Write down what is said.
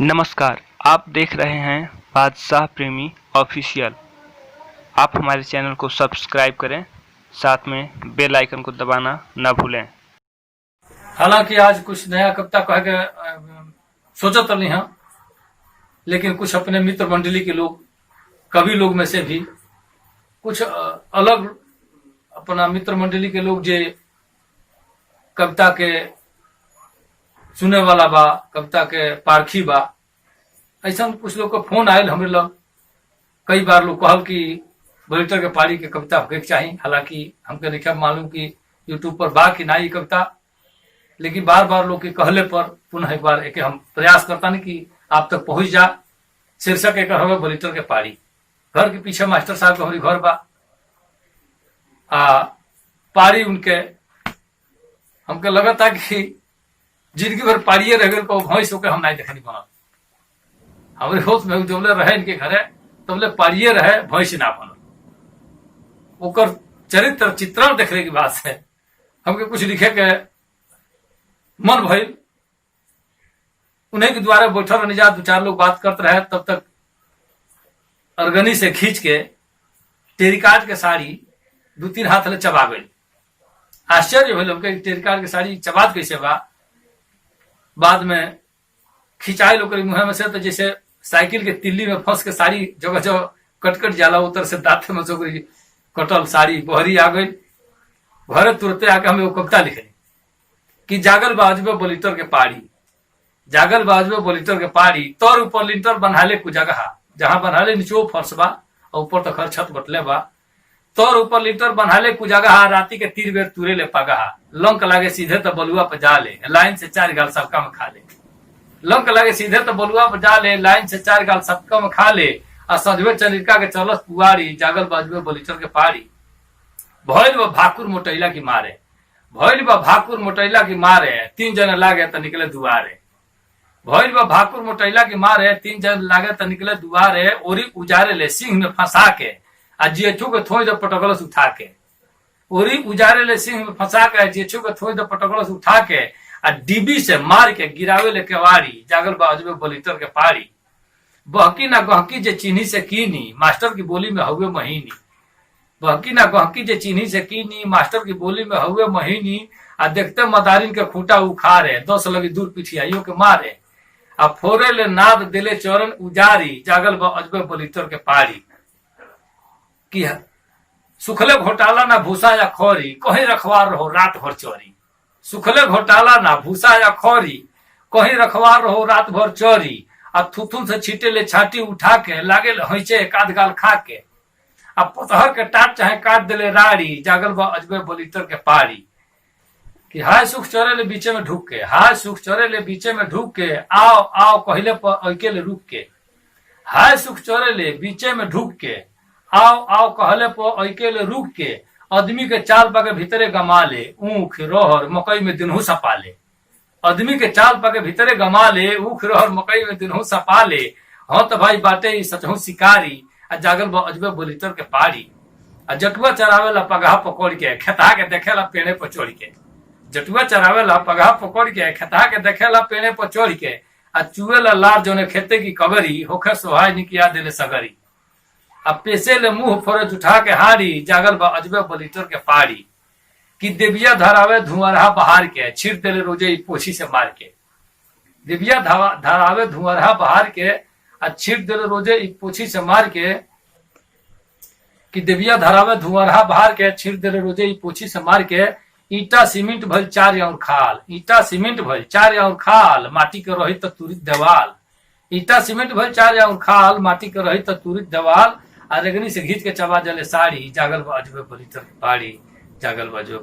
नमस्कार, आप देख रहे हैं बादशाह प्रेमी ऑफिशियल। आप हमारे चैनल को सब्सक्राइब करें, साथ में बेल आइकन को दबाना न भूलें। हालांकि आज कुछ नया कविता कह के सोचत नहीं है, लेकिन कुछ अपने मित्र मंडली के लोग, कवि लोग में से भी कुछ अलग अपना मित्र मंडली के लोग जे कविता के सुने वाला बा, कविता के पारखी बा, ऐसा कुछ लोग को फोन आयल हमरे लग। कई बार लोग कहल कि बुलेटर के पारी के कविता होके चाहिए। हालांकि हमके नहीं मालूम कि यूट्यूब पर बा कि ना ये कविता, लेकिन बार बार लोग के कहले पर पुनः एक बार एक हम प्रयास करता नहीं कि आप तक पहुंच जा। शीर्षक एक हवे बुलेटर के पारी। घर के पीछे मास्टर साहब के हमारी घर बा, पारी उनके हमके लगा था कि जिंदगी भर पारिये रह गए, भैंस होकर हम नहीं देखनी बनल। हमारे होश में जबले रहे इनके घरे तबले पारिये रहे, भैंस ना बनल। ओकर चरित्र चित्रण देखने की बात है। हमके कुछ लिखे के मन भइल, उन्हीं के द्वारा बैठल रहने जा, दो चार लोग बात करते रहे। तब तक अरगनी से खींच के टेरिकाट के साड़ी 2-3 हाथ ले चबा गई। आश्चर्य भइल हमके, टेरिकाट के साड़ी चबात कैसे बा। बाद में खिंचाई लोग मुँह में से, तो जैसे साइकिल के तिल्ली में फंस के साड़ी जगह जगह कट जाला, उतर से दांत में से कटल साड़ी बहरी आ गई। घरे तुरंते आके हम एगो कविता लिखे कि जागल बाजबे बुलेटर के पारी, जागल बाजबे बुलेटर के पारी, तोर ऊपर लिंटर बनहाले कु जगह, जहां बनहाले नीचो फर्श बा और ऊपर तो खर छत बटले बा। तोर ऊपर लिंटर बनहाले कु जगह, राती के 3 बेर तुरे ले पगहा, लंक लागे सीधे तो बलुआ पे जा ले, लाइन से 4 गाल सबका में खा ले। लंक लागे सीधे तो बलुआ पे जा ले, लाइन से 4 गाल सबका में खा ले। और सजवे चलिका के चलस पुआरी, जागल बाजबे बुलेटर के पारी। भइल बा भाकुर मोटैला की मारे, भइल बा भाकुर मोटैला की मारे, 3 जने लागे तो निकले दुआरे। भइल बा भाकुर मोटैला की मारे, 3 जने लागे तो निकले दुआरे। ओरी उजारे ले सिंह में फंसा के, आ जेठू के थोड़ी दे पटकलस उठा के। ओरी उजारे ले सिंह में फंसा के, जेठू के थोड़ी दे पटकलस उठा के। आ डीबी से मार के गिरावे ले केवाड़ी, जागल बाजबे बुलेटर के पारी। बहकी ना गहकी जे चीनी से कीनी, मास्टर की बोली में हुए महीनी। बहकी ना गहकी जे चीनी से कीनी, मास्टर की बोली में हुए महीनी। आ देखते मदारिन के खूंटा उखाड़े, 10 लगी दूर पिठियाइयों के मारे। आ फोरे ले नाद दिले चरण उजारी, जागल बाजबे बुलेटर के पारी। कि सुखले घोटाला ना भूसा या खौरी, कहीं रखवार रहो रात भर चोरी। सुखले घोटाला ना भूसा या खौरी, कहीं रखवार रहो रात भर चोरी। अब थुथुन से छीटे ले छाटी उठा के, लागे हैचे 1 गाल खा के। अब पतहर के टाट चाहे काट दिले राड़ी, जागल बाजबे बुलेटर के पारी। कि हाय सुख चोरे ले बीचे में ढूक के, हाय सुख चोरे ले बीचे में ढूक के, आओ आओ कहले पर ऐके ले रुक के। हाय सुख चोरे ले बीचे में ढूक के, आओ आओ कहले पर ऐके ले रुक के। आदमी के चाल पाके भीतरे गमा ले, ऊख रोहर मकई में दिनहू सपा ले। आदमी के चाल पाके भीतरे गमा ले, ऊख रोहर मकई में दिनहू सपा ले। हाँ तो भाई बाटे ही सचहू शिकारी, आ जागल बाजबे बुलेटर के पारी। आ जटुआ चरावे ला पगहा पकड़ के, खेता के देखे ला पेड़े पर चढ़ के। जटुआ चरावे ला पगहा पकड़ के, खेता के देखे ला पेड़े पर चढ़ के। आ चुए ला लार जोने खेते की कबरी, होखे सोहाय निकिया दिले सगरी। अब पेशे ले मुंह फरज उठा के हारी, जागल बाजबे बुलेटर के पारी। कि देविया धरावे धुआरहा बहार के, छिड़ देले रोजे पोछी से मार के। देविया धरावे धुआरहा बहार के, आ छिड़ देले रोजे पोछी से मार के। कि देविया धरावे धुआरहा बहार के, छिड़ देले रोजे पोछी से मार के। ईटा सीमेंट भइल 4 और खाल, ईटा सीमेंट भइल 4 और खाल, माटी के रही तो तुरित देवाल। ईटा सीमेंट भइल 4 और खाल, माटी के रही तो तुरित देवाल। आ रेगनी से घींच के चबा जले साड़ी, जागल बाजबे बुलेटर के पारी, जागल बाजबे।